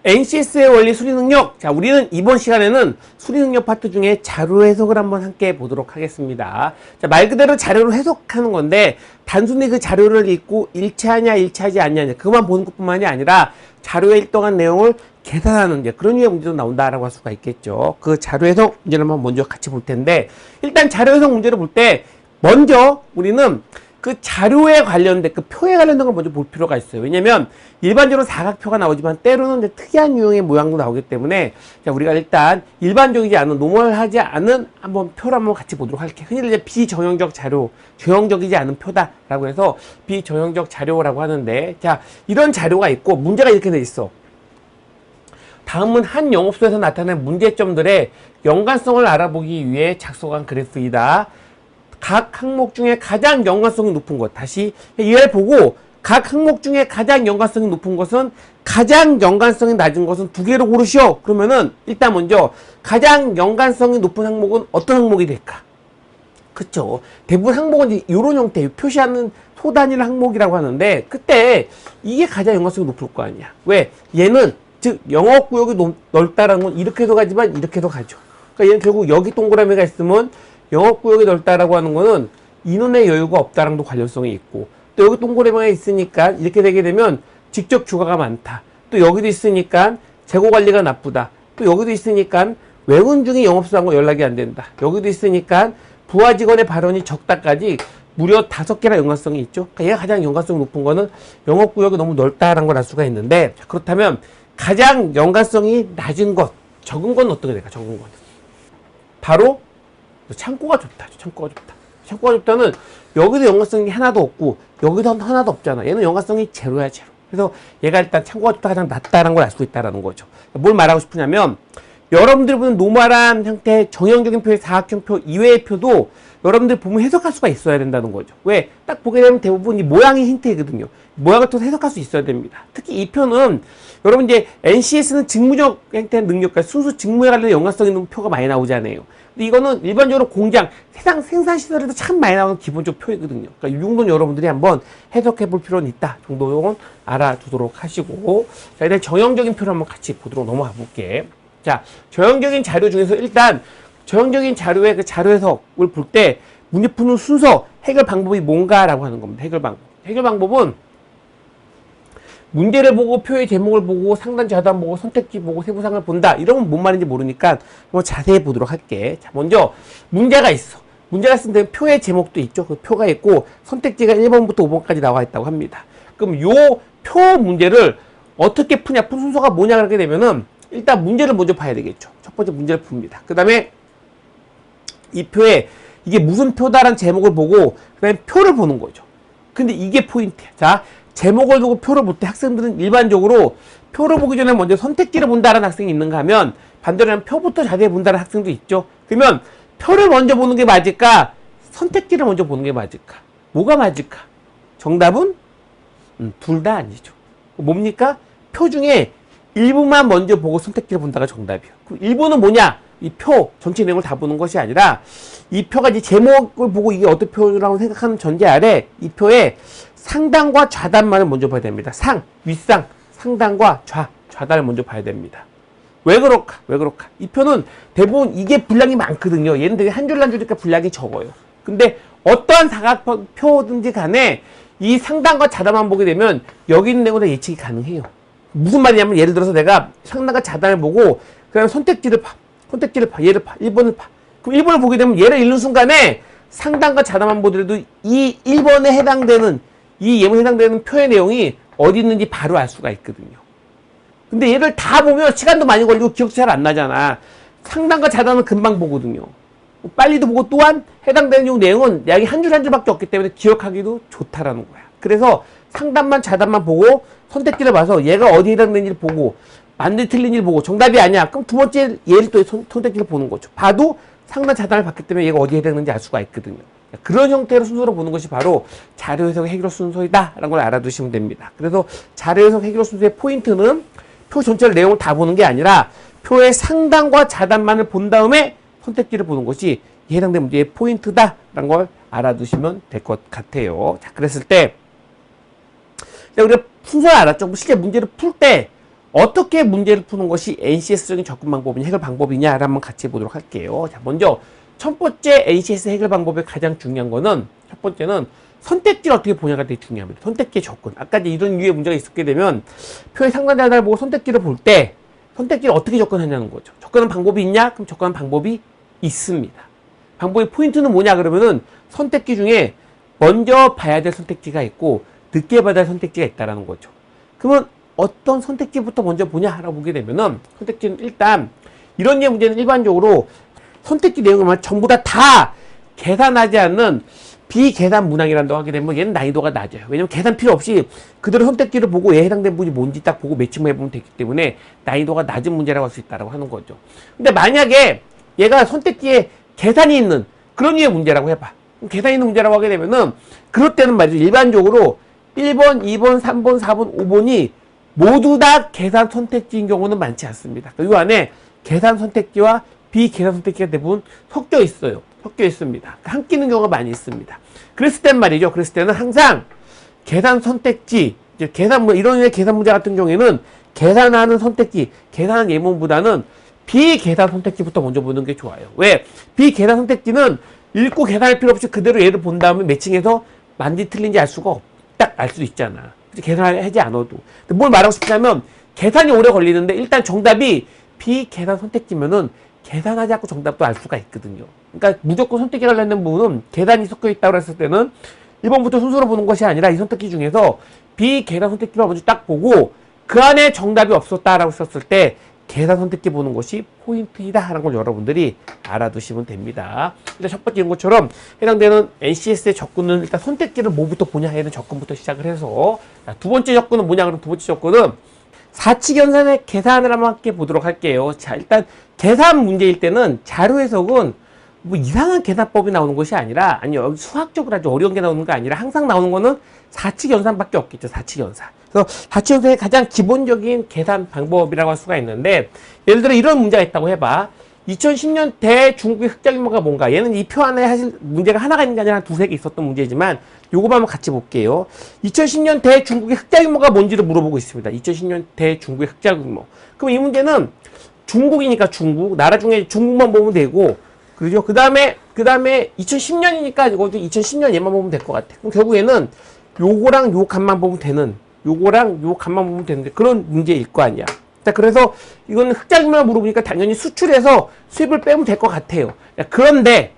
NCS의 원리 수리능력. 자, 우리는 이번 시간에는 수리능력 파트 중에 자료 해석을 한번 함께 보도록 하겠습니다. 자, 말 그대로 자료를 해석하는 건데 단순히 그 자료를 읽고 일치하냐 일치하지 않냐 그것만 보는 것뿐만이 아니라 자료에 일정한 내용을 계산하는 그런 류의 문제도 나온다라고 할 수가 있겠죠. 그 자료 해석 문제를 한번 먼저 같이 볼 텐데, 일단 자료 해석 문제를 볼 때 먼저 우리는 그 자료에 관련된 그 표에 관련된 걸 먼저 볼 필요가 있어요. 왜냐면 일반적으로 사각표가 나오지만 때로는 이제 특이한 유형의 모양도 나오기 때문에, 자, 우리가 일단 일반적이지 않은 노멀하지 않은 한번 표를 한번 같이 보도록 할게요. 흔히 이제 비정형적 자료, 정형적이지 않은 표다라고 해서 비정형적 자료라고 하는데, 자, 이런 자료가 있고 문제가 이렇게 돼 있어. 다음은 한 영업소에서 나타낸 문제점들의 연관성을 알아보기 위해 작성한 그래프이다. 각 항목 중에 가장 연관성이 높은 것. 다시 이해를 보고, 각 항목 중에 가장 연관성이 높은 것은, 가장 연관성이 낮은 것은 두 개로 고르시오. 그러면은 일단 먼저 가장 연관성이 높은 항목은 어떤 항목이 될까? 그쵸. 대부분 항목은 이제 이런 형태, 표시하는 소단일 항목이라고 하는데, 그때 이게 가장 연관성이 높을 거 아니야. 왜? 얘는 즉 영업구역이 넓다라는 건 이렇게도 가지만 이렇게도 가죠. 그러니까 얘는 결국 여기 동그라미가 있으면 영업구역이 넓다라고 하는 거는 인원의 여유가 없다랑도 라 관련성이 있고, 또 여기 동그라미가 있으니까 이렇게 되게 되면 직접 주가가 많다. 또 여기도 있으니까 재고관리가 나쁘다. 또 여기도 있으니까 외근 중에 영업사하고 연락이 안 된다. 여기도 있으니까 부하 직원의 발언이 적다까지 무려 5개나 연관성이 있죠. 그러니까 얘가 가장 연관성이 높은 거는 영업구역이 너무 넓다라는 걸 알 수가 있는데, 자, 그렇다면 가장 연관성이 낮은 것, 적은 건 어떻게 될까? 적은 건 바로 창고가 좋다. 창고가 좋다. 창고가 좋다는 여기도 연관성이 하나도 없고 여기도 하나도 없잖아. 얘는 연관성이 제로야, 제로. 그래서 얘가 일단 창고가 좋다, 가장 낮다라는 걸 알 수 있다라는 거죠. 뭘 말하고 싶으냐면, 여러분들이 보는 노멀한 형태의 정형적인 표의 사각형표 이외의 표도 여러분들이 보면 해석할 수가 있어야 된다는 거죠. 왜? 딱 보게 되면 대부분 이 모양이 힌트이거든요. 모양을 통해서 해석할 수 있어야 됩니다. 특히 이 표는 여러분 이제 NCS는 직무적 형태의 능력과 순수 직무에 관련된 연관성 있는 표가 많이 나오잖아요. 근데 이거는 일반적으로 공장, 세상 생산시설에도 참 많이 나오는 기본적 표이거든요. 그러니까 이 정도는 여러분들이 한번 해석해 볼 필요는 있다 정도는 알아두도록 하시고, 자, 일단 정형적인 표를 한번 같이 보도록 넘어가 볼게. 자, 정형적인 자료 중에서 일단 정형적인 자료의 그 자료 해석을 볼 때 문제 푸는 순서, 해결 방법이 뭔가라고 하는 겁니다. 해결 방법. 해결 방법은 문제를 보고 표의 제목을 보고 상단 좌단 보고 선택지 보고 세부상을 본다. 이러면 뭔 말인지 모르니까 한번 자세히 보도록 할게. 자, 먼저 문제가 있어. 문제가 있을 때 표의 제목도 있죠. 그 표가 있고 선택지가 1번부터 5번까지 나와 있다고 합니다. 그럼 요 표 문제를 어떻게 푸냐, 푼 순서가 뭐냐 그렇게 되면은 일단 문제를 먼저 봐야 되겠죠. 첫 번째 문제를 풉니다. 그 다음에 이 표에 이게 무슨 표다라는 제목을 보고 그 다음에 표를 보는 거죠. 근데 이게 포인트야. 자, 제목을 두고 표를 볼 때 학생들은 일반적으로 표를 보기 전에 먼저 선택지를 본다는 학생이 있는가 하면, 반대로 표부터 자세히 본다는 학생도 있죠. 그러면 표를 먼저 보는 게 맞을까? 선택지를 먼저 보는 게 맞을까? 뭐가 맞을까? 정답은 둘 다 아니죠. 뭡니까? 표 중에 일부만 먼저 보고 선택지를 본다가 정답이에요. 그럼 일부는 뭐냐? 이 표 전체 내용을 다 보는 것이 아니라 이 표가 이제 제목을 보고 이게 어떤 표라고 생각하는 전제 아래 이 표에 상단과 좌단만을 먼저 봐야 됩니다. 윗상, 상단과 좌단을 먼저 봐야 됩니다. 왜 그럴까? 왜 그럴까? 이 표는 대부분 이게 분량이 많거든요. 얘는 되게 한 줄 한 줄이니까 분량이 적어요. 근데 어떠한 사각표든지 간에 이 상단과 좌단만 보게 되면 여기 있는 내용보다 예측이 가능해요. 무슨 말이냐면, 예를 들어서 내가 상단과 좌단을 보고 그다음에 선택지를 봐. 얘를 봐. 1번을 봐. 그럼 1번을 보게 되면 얘를 읽는 순간에 상단과 좌단만 보더라도 이 1번에 해당되는, 이 예문에 해당되는 표의 내용이 어디 있는지 바로 알 수가 있거든요. 근데 얘를 다 보면 시간도 많이 걸리고 기억도 잘 안 나잖아. 상단과 좌단은 금방 보거든요. 빨리도 보고, 또한 해당되는 내용은 양이 한 줄 한 줄밖에 없기 때문에 기억하기도 좋다라는 거야. 그래서 상단만 좌단만 보고 선택지를 봐서 얘가 어디에 해당되는지를 보고, 맞는지 틀린지를 보고 정답이 아니야. 그럼 두 번째 얘를 또 선택지를 보는 거죠. 봐도 상단 좌단을 봤기 때문에 얘가 어디에 해당되는지 알 수가 있거든요. 그런 형태로 순서로 보는 것이 바로 자료 해석 해결 순서이다 라는 걸 알아두시면 됩니다. 그래서 자료 해석 해결 순서의 포인트는 표 전체를 내용을 다 보는 게 아니라 표의 상단과 좌단만을 본 다음에 선택지를 보는 것이 해당되는 문제의 포인트다 라는 걸 알아두시면 될 것 같아요. 자, 그랬을 때 우리가 순서를 알았죠. 실제 문제를 풀 때 어떻게 문제를 푸는 것이 NCS적인 접근 방법이냐, 해결 방법이냐를 한번 같이 보도록 할게요. 자, 먼저 첫 번째 NCS 해결 방법의 가장 중요한 거는, 첫 번째는 선택지를 어떻게 보냐가 되게 중요합니다. 선택지의 접근. 아까 이제 이런 유의 문제가 있었게 되면 표의 상관자를 보고 선택지를 볼 때 선택지를 어떻게 접근하냐는 거죠. 접근하는 방법이 있냐? 그럼 접근하는 방법이 있습니다. 방법의 포인트는 뭐냐 그러면은 선택지 중에 먼저 봐야 될 선택지가 있고 늦게 봐야 될 선택지가 있다라는 거죠. 그러면 어떤 선택지부터 먼저 보냐라고 보게 되면은 선택지는 일단 이런 류의 문제는 일반적으로 선택지 내용을 전부 다 계산하지 않는 비계산 문항이란다고 하게 되면 얘는 난이도가 낮아요. 왜냐면 계산 필요 없이 그대로 선택지를 보고 얘에 해당된 부분이 뭔지 딱 보고 매칭을 해보면 되기 때문에 난이도가 낮은 문제라고 할 수 있다고 하는 거죠. 근데 만약에 얘가 선택지에 계산이 있는 그런 류의 문제라고 해봐. 계산이 있는 문제라고 하게 되면은 그럴 때는 말이죠. 일반적으로 1번, 2번, 3번, 4번, 5번이 모두 다 계산 선택지인 경우는 많지 않습니다. 이 안에 계산 선택지와 비계산 선택지가 대부분 섞여 있어요. 섞여 있습니다. 한 끼는 경우가 많이 있습니다. 그랬을 땐 말이죠. 그랬을 때는 항상 계산 선택지, 이제 계산, 이런 류의 계산 문제 같은 경우에는 계산하는 선택지, 계산하는 예문보다는 비계산 선택지부터 먼저 보는 게 좋아요. 왜? 비계산 선택지는 읽고 계산할 필요 없이 그대로 얘를 본 다음에 매칭해서 맞는지 틀린지 알 수가 딱 알 수 있잖아. 계산을 하지 않아도. 근데 뭘 말하고 싶냐면 계산이 오래 걸리는데 일단 정답이 비계산 선택지면은 계산하지 않고 정답도 알 수가 있거든요. 그러니까 무조건 선택에 관련된 부분은 계산이 섞여 있다고 했을 때는 1번부터 순서로 보는 것이 아니라 이 선택지 중에서 비계산 선택지만 먼저 딱 보고 그 안에 정답이 없었다라고 썼을 때 계산 선택지 보는 것이 포인트이다 하는 걸 여러분들이 알아두시면 됩니다. 일단 첫 번째 이런 것처럼 해당되는 NCS의 접근은 일단 선택지를 뭐부터 보냐 하는 접근부터 시작을 해서 자, 두 번째 접근은 뭐냐 그러면 두 번째 접근은 사칙연산의 계산을 한번 함께 보도록 할게요. 자, 일단 계산 문제일 때는 자료 해석은 뭐 이상한 계산법이 나오는 것이 아니라 아니 수학적으로 아주 어려운 게 나오는 거 아니라 항상 나오는 거는 사칙연산밖에 없겠죠. 사칙연산. 그래서 사칙연산의 가장 기본적인 계산 방법이라고 할 수가 있는데 예를 들어 이런 문제가 있다고 해봐. 2010년 대중국의 흑자 규모가 뭔가. 얘는 이 표 안에 사실 문제가 하나가 있는 게 아니라 두세 개 있었던 문제지만 요거만 한번 같이 볼게요. 2010년 대중국의 흑자 규모가 뭔지를 물어보고 있습니다. 2010년 대중국의 흑자 규모. 그럼 이 문제는 중국이니까 중국. 나라 중에 중국만 보면 되고 그죠? 그 다음에 2010년이니까 이것도 2010년 얘만 보면 될 것 같아. 그럼 결국에는 요거랑 요 값만 보면 되는 요거랑 요 값만 보면 되는데 그런 문제일 거 아니야. 자, 그래서 이건 흑자 규모를 물어보니까 당연히 수출해서 수입을 빼면 될 것 같아요. 자, 그런데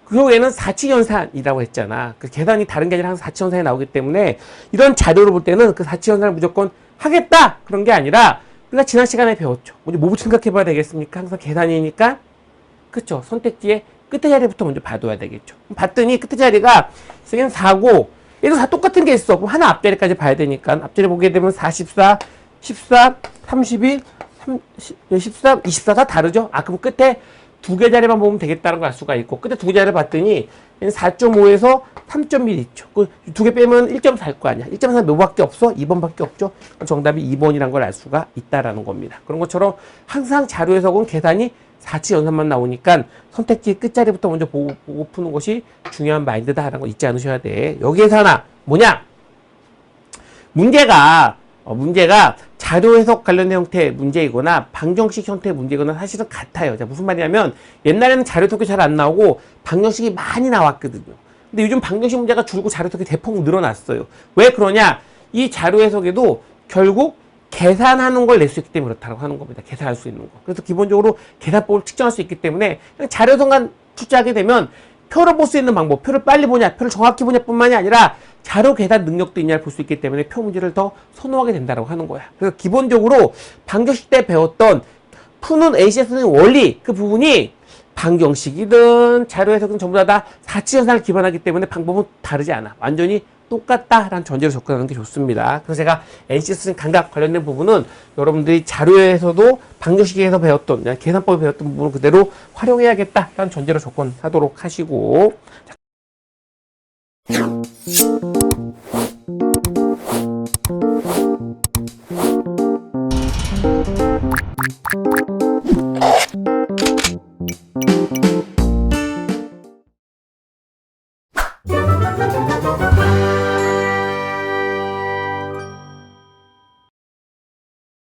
그 경우에는 사칙연산이라고 했잖아. 그 계산이 다른 게 아니라 항상 사칙연산이 나오기 때문에 이런 자료를 볼 때는 그 사칙연산을 무조건 하겠다 그런 게 아니라 우리가 지난 시간에 배웠죠. 먼저 뭐부터 생각해 봐야 되겠습니까? 항상 계산이니까 그쵸. 선택지의 끝에 자리부터 먼저 봐둬야 되겠죠. 봤더니 끝에 자리가 쓰기는 4고 얘도 다 똑같은 게 있어. 그럼 하나 앞자리까지 봐야 되니까 앞자리 보게 되면 44, 14, 31, 13, 24 다 다르죠? 아, 그럼 끝에 두 개 자리만 보면 되겠다는 걸 알 수가 있고 끝에 두 개 자리를 봤더니 4.5에서 3.1 있죠. 그 두 개 빼면 1.4일 거 아니야. 1.4 몇 밖에 없어? 2번밖에 없죠. 정답이 2번이란 걸 알 수가 있다라는 겁니다. 그런 것처럼 항상 자료 해석은 계산이 사칙연산만 나오니까 선택지 끝자리부터 먼저 보고 푸는 것이 중요한 마인드다라는 거 잊지 않으셔야 돼. 여기에서 하나 뭐냐? 문제가 자료 해석 관련된 형태의 문제이거나 방정식 형태의 문제이거나 사실은 같아요. 자, 무슨 말이냐면 옛날에는 자료 해석이 잘 안 나오고 방정식이 많이 나왔거든요. 근데 요즘 방정식 문제가 줄고 자료 해석이 대폭 늘어났어요. 왜 그러냐? 이 자료 해석에도 결국 계산하는 걸 낼 수 있기 때문에 그렇다고 하는 겁니다. 계산할 수 있는 거. 그래서 기본적으로 계산법을 측정할 수 있기 때문에 자료 해석만 출제하게 되면 표를 볼 수 있는 방법, 표를 빨리 보냐, 표를 정확히 보냐 뿐만이 아니라 자료 계산 능력도 있냐를 볼 수 있기 때문에 표 문제를 더 선호하게 된다고 하는 거야. 그래서 기본적으로 방정식 때 배웠던 푸는 ACS는 원리, 그 부분이 방정식이든 자료 해석은 전부 다 사칙연산을 기반하기 때문에 방법은 다르지 않아. 완전히 똑같다라는 전제로 접근하는 게 좋습니다. 그래서 제가 NCS 감각 관련된 부분은 여러분들이 자료에서도 방정식에서 배웠던 계산법에 배웠던 부분을 그대로 활용해야겠다라는 전제로 접근하도록 하시고